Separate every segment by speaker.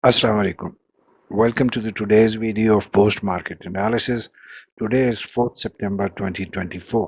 Speaker 1: Assalamu alaikum. Welcome to the today's video of post-market analysis. Today is 4th September 2024.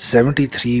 Speaker 1: 73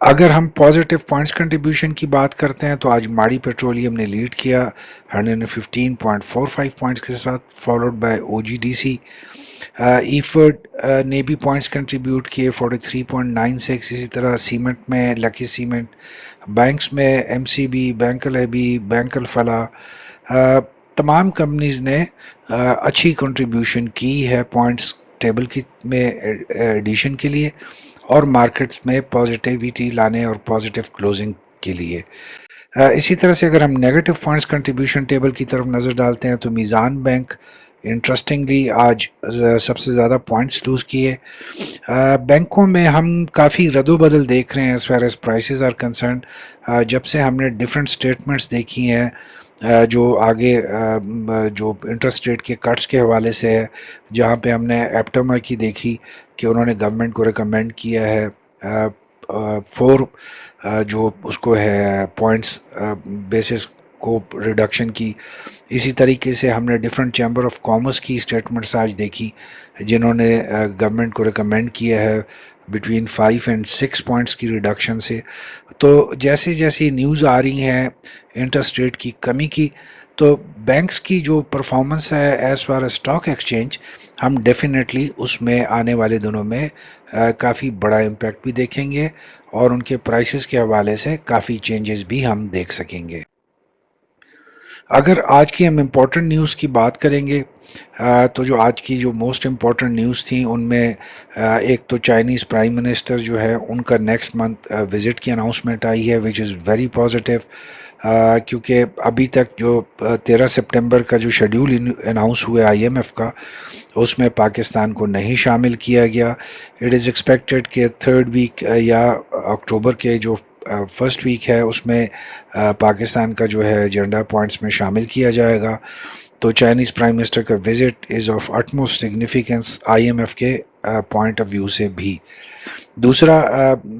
Speaker 1: اگر ہم positive points contribution کی بات کرتے ہیں تو آج ماڑی پیٹرولیم نے لیڈ کیا 115.45 پوائنٹس کے ساتھ، followed by O G D C. ایفرڈ نے بھی پوائنٹس کنٹریبیوٹ کیے 43.96. اسی طرح سیمنٹ میں لکی سیمنٹ، بینکس میں ایم سی بی، بینک الحبی، بینک الفلاح، تمام کمپنیز نے اچھی کنٹریبیوشن کی ہے پوائنٹس ٹیبل کی میں ایڈیشن کے لیے اور مارکیٹس میں پازیٹیویٹی لانے اور پازیٹیو کلوزنگ کے لیے. اسی طرح سے اگر ہم نیگیٹو پوائنٹس کنٹریبیوشن ٹیبل کی طرف نظر ڈالتے ہیں تو میزان بینک انٹرسٹنگلی آج سب سے زیادہ پوائنٹس لوز کیے. بینکوں میں ہم کافی رد و بدل دیکھ رہے ہیں as far as prices are concerned. جب سے ہم نے ڈفرینٹ اسٹیٹمنٹس دیکھی ہیں جو آگے جو انٹرسٹ ریٹ کے کٹس کے حوالے سے ہے، جہاں پہ ہم نے ایپٹما کی دیکھی کہ انہوں نے گورنمنٹ کو ریکمینڈ کیا ہے فور جو اس کو ہے پوائنٹس بیسس کو ریڈکشن کی. اسی طریقے سے ہم نے ڈفرینٹ چیمبر آف کامرس کی اسٹیٹمنٹس آج دیکھی جنہوں نے گورنمنٹ کو ریکمینڈ کیا ہے بٹوین 5 اینڈ 6 پوائنٹس کی ریڈکشن سے. تو جیسی جیسی نیوز آ رہی ہیں انٹرسٹ ریٹ کی کمی کی، تو بینکس کی جو پرفارمنس ہے ایز فار اسٹاک ایکسچینج، ہم ڈیفینیٹلی اس میں آنے والے دنوں میں کافی بڑا امپیکٹ بھی دیکھیں گے اور ان کے پرائسز کے حوالے سے کافی چینجز بھی ہم دیکھ سکیں گے. اگر آج کی ہم امپورٹنٹ نیوز کی بات کریں گے تو جو آج کی جو موسٹ امپورٹنٹ نیوز تھیں ان میں ایک تو چائنیز پرائم منسٹر جو ہے ان کا نیکسٹ منتھ وزٹ کی اناؤنسمنٹ آئی ہے وچ از ویری پازیٹیو. کیونکہ ابھی تک جو 13 سپٹمبر کا جو شیڈیول اناؤنس ہوا آئی ایم ایف کا، اس میں پاکستان کو نہیں شامل کیا گیا. اٹ از ایکسپیکٹڈ کہ تھرڈ ویک یا اکتوبر کے جو فرسٹ ویک ہے اس میں پاکستان کا جو ہے ایجنڈا پوائنٹس میں شامل کیا جائے گا. تو چائنیز پرائم منسٹر کا visit is of utmost significance I M F کے پوائنٹ آف ویو سے بھی. دوسرا،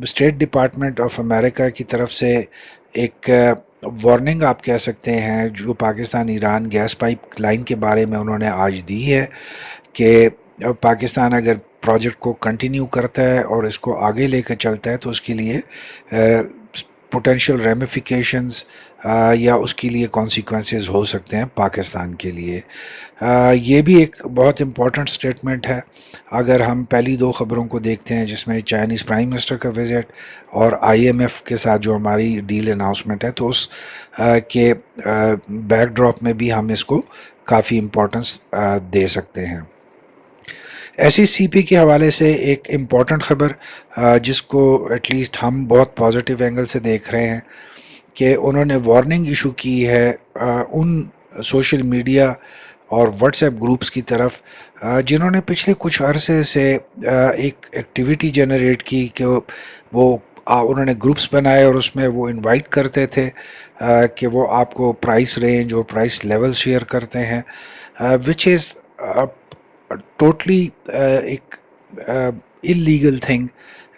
Speaker 1: اسٹیٹ ڈپارٹمنٹ آف امریکہ کی طرف سے ایک وارننگ آپ کہہ سکتے ہیں جو Pakistan Iran gas pipeline کے بارے میں انہوں نے آج دی ہے کہ پاکستان اگر پروجیکٹ کو کنٹینیو کرتا ہے اور اس کو آگے لے کر چلتا ہے تو اس کے لیے پوٹینشیل ریمیفیکیشنز یا اس کے لیے کانسیکوینسز ہو سکتے ہیں پاکستان کے لیے. یہ بھی ایک بہت امپورٹنٹ سٹیٹمنٹ ہے. اگر ہم پہلی دو خبروں کو دیکھتے ہیں جس میں چائنیز پرائم منسٹر کا وزٹ اور آئی ایم ایف کے ساتھ جو ہماری ڈیل اناؤنسمنٹ ہے، تو اس کے بیک ڈراپ میں بھی ہم اس کو کافی امپورٹنس دے سکتے ہیں. ایس ای سی پی کے حوالے سے ایک امپورٹنٹ خبر جس کو ایٹ لیسٹ ہم بہت پازیٹیو اینگل سے دیکھ رہے ہیں کہ انہوں نے وارننگ ایشو کی ہے ان سوشل میڈیا اور واٹس ایپ گروپس کی طرف جنہوں نے پچھلے کچھ عرصے سے ایک ایکٹیویٹی جنریٹ کی کہ وہ انہوں نے گروپس بنائے اور اس میں وہ انوائٹ کرتے تھے کہ وہ آپ کو پرائس رینج اور پرائس لیول شیئر کرتے ہیں وچ از ٹوٹلی ایک illegal thing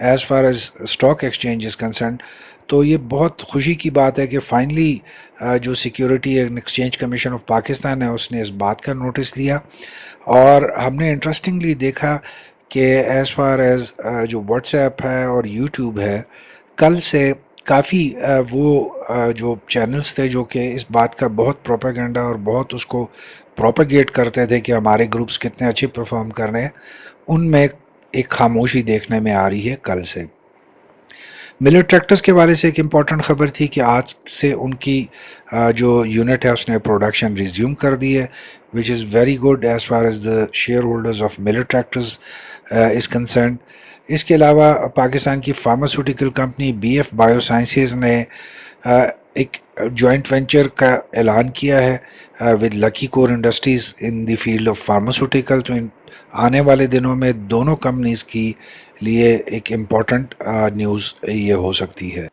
Speaker 1: as far as stock exchange is concerned. تو یہ بہت خوشی کی بات ہے کہ فائنلی جو security and exchange commission of Pakistan ہے اس نے اس بات کا نوٹس لیا. اور ہم نے انٹرسٹنگلی دیکھا کہ ایز فار ایز جو واٹس ایپ ہے اور یوٹیوب ہے، کل سے کافی وہ جو چینلز تھے جو کہ اس بات کا بہت پروپیگنڈا اور بہت اس کو پروپیگیٹ کرتے تھے کہ ہمارے گروپس کتنے اچھے پرفارم کر رہے ہیں، ان میں ایک خاموشی دیکھنے میں آ رہی ہے کل سے. ملر ٹریکٹرز کے بارے سے ایک امپورٹنٹ خبر تھی کہ آج سے ان کی جو یونٹ ہے اس نے پروڈکشن ریزیوم کر دی ہے which is very good as far as the shareholders of Miller Tractors is concerned. اس کے علاوہ پاکستان کی pharmaceutical company B F biosciences نے ایک جوائنٹ وینچر کا اعلان کیا ہے with Lucky Core Industries in the field of pharmaceutical. تو آنے والے دنوں میں دونوں کمپنیز کی لیے ایک امپورٹنٹ نیوز یہ ہو سکتی ہے.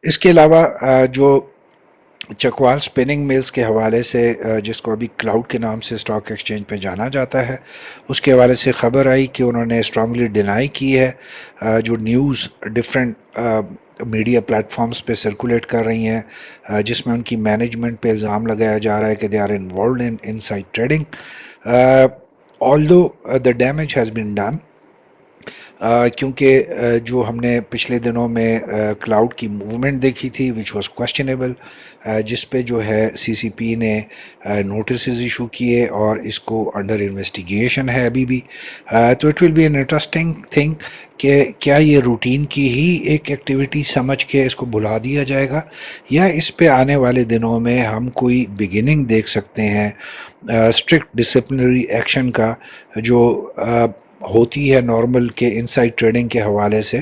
Speaker 1: اس کے علاوہ جو چکوال سپننگ ملز کے حوالے سے جس کو ابھی کلاؤڈ کے نام سے اسٹاک ایکسچینج پہ جانا جاتا ہے، اس کے حوالے سے خبر آئی کہ انہوں نے اسٹرانگلی ڈینائی کی ہے جو news different media platforms پہ سرکولیٹ کر رہی ہیں جس میں ان کی مینجمنٹ پہ الزام لگایا جا رہا ہے کہ they are involved in insider trading. although the damage has been done, کیونکہ جو ہم نے پچھلے دنوں میں کلاؤڈ کی موومنٹ دیکھی تھی وچ واز کوشچنیبل، جس پہ جو ہے سی سی پی نے نوٹسز ایشو کیے اور اس کو انڈر انویسٹیگیشن ہے ابھی بھی. تو it will be an interesting thing کہ کیا یہ روٹین کی ہی ایک ایکٹیویٹی سمجھ کے اس کو بلا دیا جائے گا، یا اس پہ آنے والے دنوں میں ہم کوئی بگننگ دیکھ سکتے ہیں اسٹرکٹ ڈسپلنری ایکشن کا، جو ہوتی ہے نارمل کے انسائڈ ٹریڈنگ کے حوالے سے.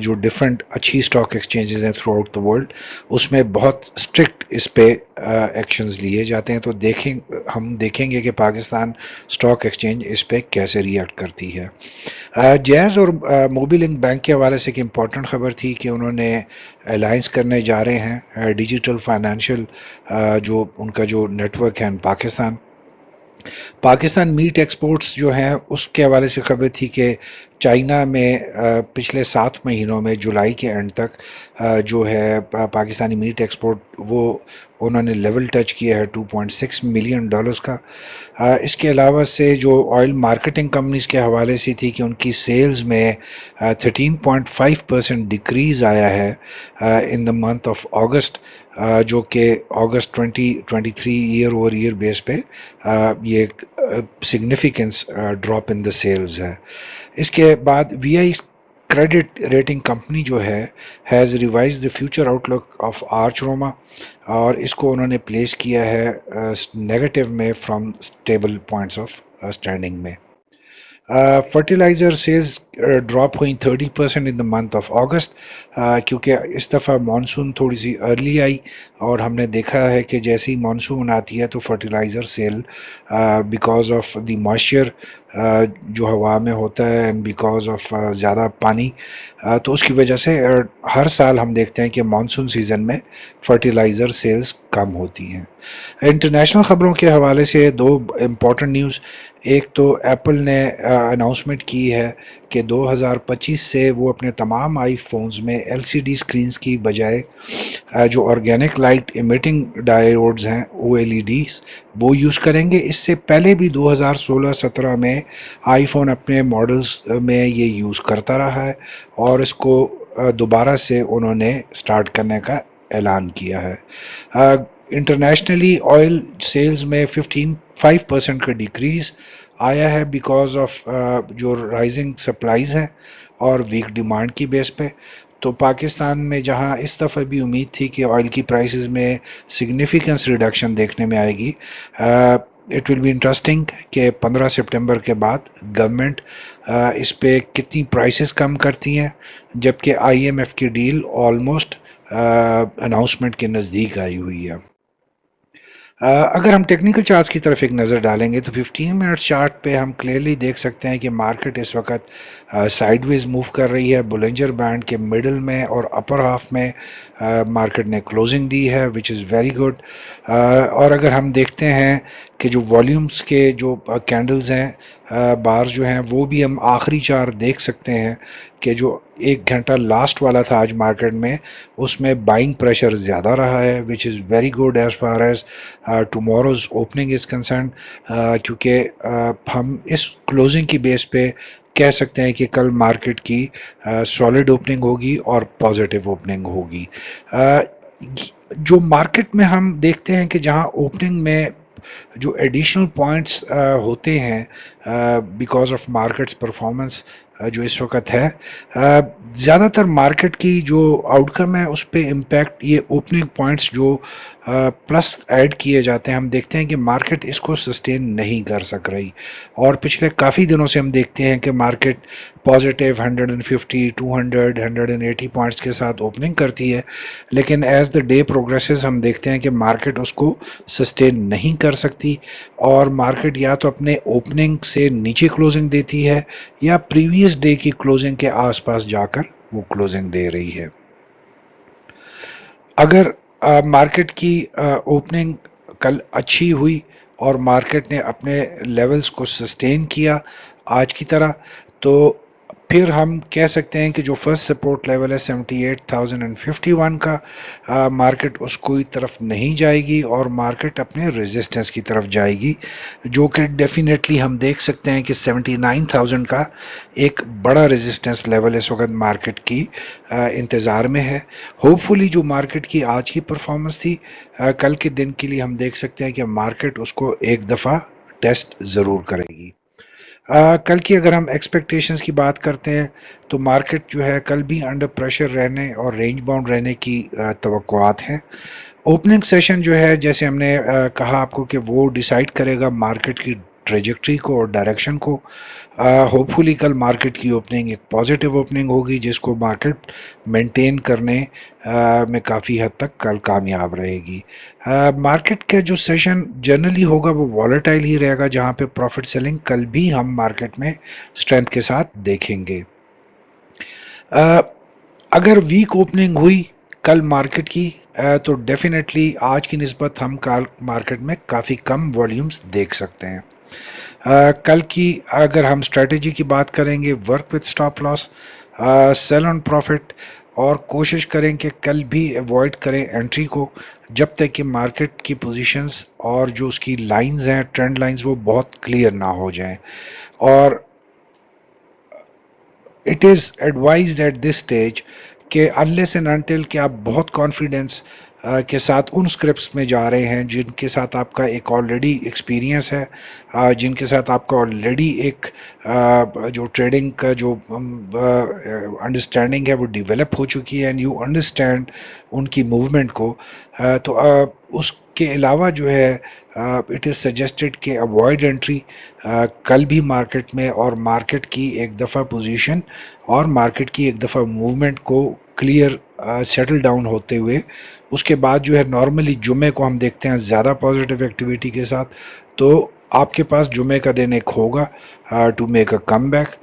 Speaker 1: جو ڈفرینٹ اچھی اسٹاک ایکسچینجز ہیں تھرو آؤٹ دا ورلڈ، اس میں بہت اسٹرکٹ اس پہ ایکشنز لیے جاتے ہیں. تو ہم دیکھیں گے کہ پاکستان اسٹاک ایکسچینج اس پہ کیسے ریئیکٹ کرتی ہے. جیز اور موبی لنک بینک کے حوالے سے ایک امپورٹنٹ خبر تھی کہ انہوں نے الائنس کرنے جا رہے ہیں ڈیجیٹل فائنینشیل، جو ان کا جو نیٹ ورک ہے ان پاکستان میٹ ایکسپورٹس جو ہیں اس کے حوالے سے خبر تھی کہ چائنا میں پچھلے 7 مہینوں میں جولائی کے اینڈ تک جو ہے پاکستانی میٹ ایکسپورٹ وہ انہوں نے لیول ٹچ کیا ہے $2.6 ملین کا. اس کے علاوہ سے جو آئل مارکیٹنگ کمپنیز کے حوالے سے تھی کہ ان کی سیلز میں 13.5% ڈکریز آیا ہے ان دا منتھ آف اگست، جو کہ August 2023 year over year base پہ یہ significance drop in the sales ہے. اس کے بعد V I credit rating company جو ہے has revise the future outlook of Archroma, اور اس کو انہوں نے پلیس کیا ہے نیگیٹو میں from stable points of standing میں. فرٹیلائزر سیلز ڈراپ ہوئی 30% ان دا منتھ آف اگست، کیونکہ اس دفعہ مانسون تھوڑی سی ارلی آئی، اور ہم نے دیکھا ہے کہ جیسے ہی مانسون آتی ہے تو fertiliser sale because of the moisture جو ہوا میں ہوتا ہے اینڈ بیکاز آف زیادہ پانی، تو اس کی وجہ سے ہر سال ہم دیکھتے ہیں کہ مانسون سیزن میں فرٹیلائزر سیلز کم ہوتی ہیں. انٹرنیشنل خبروں کے حوالے سے 2 امپورٹنٹ نیوز. ایک تو ایپل نے اناؤنسمنٹ کی ہے کہ 2025 سے وہ اپنے تمام آئی فونز میں ایل سی ڈی اسکرینز کی بجائے جو آرگینک لائٹ امیٹنگ ڈائیوڈز ہیں او ایل ای ڈیز وہ یوز کریں گے. اس سے پہلے بھی 2016-17 میں آئی فون اپنے ماڈلز میں یہ یوز کرتا رہا ہے، اور اس کو دوبارہ سے انہوں نے سٹارٹ کرنے کا اعلان کیا ہے. انٹرنیشنلی آئل سیلز میں 5% کا ڈیکریز آیا ہے بیکاز آف جو رائزنگ سپلائیز ہیں اور ویک ڈیمانڈ کی بیس پہ. تو پاکستان میں جہاں اس دفعہ بھی امید تھی کہ آئل کی پرائسز میں سگنیفیکنس ریڈکشن دیکھنے میں آئے گی، اٹ ول بی انٹرسٹنگ کہ 15 سپٹمبر کے بعد گورنمنٹ اس پہ کتنی پرائسز کم کرتی ہیں، جبکہ آئی ایم ایف کی ڈیل آلموسٹ اناؤنسمنٹ کے نزدیک آئی ہوئی ہے. اگر ہم ٹیکنیکل چارٹس کی طرف ایک نظر ڈالیں گے تو 15 منٹ چارٹ پہ ہم کلیئرلی دیکھ سکتے ہیں کہ مارکیٹ اس وقت سائیڈ ویز موو کر رہی ہے. بولنجر بینڈ کے مڈل میں اور اپر ہاف میں مارکیٹ نے کلوزنگ دی ہے وچ از ویری گڈ. اور اگر ہم دیکھتے ہیں کہ جو والیومز کے جو کینڈلز ہیں بارز جو ہیں وہ بھی ہم آخری 4 دیکھ سکتے ہیں کہ جو 1 گھنٹہ لاسٹ والا تھا آج مارکیٹ میں اس میں بائنگ پریشر زیادہ رہا ہے which is very good as far as tomorrow's opening is concerned, کیونکہ ہم اس کلوزنگ کی بیس پہ کہہ سکتے ہیں کہ کل مارکیٹ کی سالڈ اوپننگ ہوگی اور پازیٹیو اوپننگ ہوگی. جو مارکیٹ میں ہم دیکھتے ہیں کہ جہاں اوپننگ میں جو ایڈیشنل پوائنٹس ہوتے ہیں بیکاز آف مارکیٹس پرفارمنس جو اس وقت ہے، زیادہ تر مارکیٹ کی جو آؤٹ کم ہے اس پہ امپیکٹ یہ اوپننگ پوائنٹس جو پلس ایڈ کیے جاتے ہیں ہم دیکھتے ہیں کہ مارکیٹ اس کو سسٹین نہیں کر سک رہی، اور پچھلے کافی دنوں سے ہم دیکھتے ہیں کہ مارکیٹ پازیٹیو 150 200 180 پوائنٹس کے ساتھ اوپننگ کرتی ہے، لیکن ایز دا ڈے پروگریسز ہم دیکھتے ہیں کہ مارکیٹ اس کو سسٹین نہیں کر سکتی، اور مارکیٹ یا تو اپنے اوپننگ سے نیچے کلوزنگ دیتی ہے یا پریویس ڈے کی کلوزنگ کے آس پاس جا کر وہ کلوزنگ دے رہی ہے. اگر مارکیٹ کی اوپننگ کل اچھی ہوئی اور مارکیٹ نے اپنے لیولز کو سسٹین کیا آج کی طرح، تو پھر ہم کہہ سکتے ہیں کہ جو فرسٹ سپورٹ لیول ہے 78,051 کا، مارکیٹ اس کوئی طرف نہیں جائے گی اور مارکیٹ اپنے ریزسٹنس کی طرف جائے گی، جو کہ ڈیفینیٹلی ہم دیکھ سکتے ہیں کہ 79,000 کا ایک بڑا ریزسٹنس لیول اس وقت مارکیٹ کی انتظار میں ہے۔ ہوپ فلی جو مارکیٹ کی آج کی پرفارمنس تھی، کل کے دن کے لیے ہم دیکھ سکتے ہیں کہ مارکیٹ اس کو ایک دفعہ ٹیسٹ ضرور کرے گی۔ کل کی اگر ہم ایکسپیکٹیشنز کی بات کرتے ہیں تو مارکیٹ جو ہے کل بھی انڈر پریشر رہنے اور رینج باؤنڈ رہنے کی توقعات ہیں۔ اوپننگ سیشن جو ہے جیسے ہم نے کہا آپ کو کہ وہ ڈیسائیڈ کرے گا مارکیٹ کی ٹریجیکٹری کو اور ڈائریکشن کو۔ ہوپ فلی کل مارکیٹ کی اوپننگ ایک پازیٹیو اوپننگ ہوگی جس کو مارکیٹ مینٹین کرنے میں کافی حد تک کل کامیاب رہے گی۔ مارکیٹ کا جو سیشن جنرلی ہوگا وہ والیٹائل ہی رہے گا، جہاں پہ پروفٹ سیلنگ کل بھی ہم مارکیٹ میں اسٹرینتھ کے ساتھ دیکھیں گے۔ اگر ویک اوپننگ ہوئی کل مارکیٹ کی تو ڈیفینیٹلی آج کی نسبت ہم کل مارکیٹ میں کافی کم والیومز دیکھ سکتے ہیں۔ کل کی اگر ہم اسٹریٹجی کی بات کریں گے، work with stop loss, sell on profit, اور کوشش کریں کہ کل بھی ایوائڈ کریں انٹری کو جب تک کہ مارکیٹ کی پوزیشنز اور جو اس کی لائنز ہیں، ٹرینڈ لائنز، وہ بہت کلیئر نہ ہو جائیں۔ اور it is advised at this stage کہ انلیس اینڈ انٹل کہ آپ بہت کانفیڈنس کے ساتھ ان اسکرپٹس میں جا رہے ہیں جن کے ساتھ آپ کا ایک آلریڈی ایکسپیرینس ہے، جن کے ساتھ آپ کا آلریڈی ایک جو ٹریڈنگ کا جو انڈرسٹینڈنگ ہے وہ ڈیولپ ہو چکی ہے، اینڈ یو انڈرسٹینڈ ان کی موومنٹ کو، تو اس کے علاوہ جو ہے اٹ از سجیسٹڈ کہ اوائڈ انٹری کل بھی مارکیٹ میں، اور مارکیٹ کی ایک دفعہ پوزیشن اور مارکیٹ کی ایک دفعہ موومنٹ کو کلیئر سیٹل ڈاؤن ہوتے ہوئے اس کے بعد جو ہے نارملی جمعے کو ہم دیکھتے ہیں زیادہ پازیٹیو ایکٹیویٹی کے ساتھ، تو آپ کے پاس جمعے کا دن ایک ہوگا to make a comeback.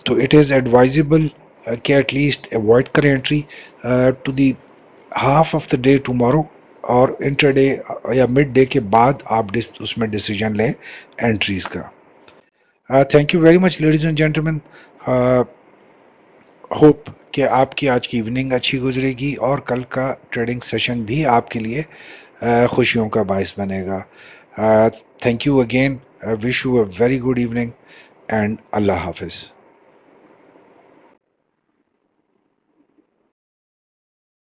Speaker 1: تو اٹ از ایڈوائزبل کہ ایٹ لیسٹ اوائڈ کریں entry to the half of the day tomorrow, اور انٹر ڈے یا مڈ ڈے کے بعد آپ اس میں ڈیسیجن لیں انٹریز کا۔ Thank you very much ladies and gentlemen, hope کہ آپ کی آج کی ایوننگ اچھی گزرے گی اور کل کا ٹریڈنگ سیشن بھی آپ کے لیے خوشیوں کا باعث بنے گا۔ Thank you again, wish you a very good evening and اللہ حافظ۔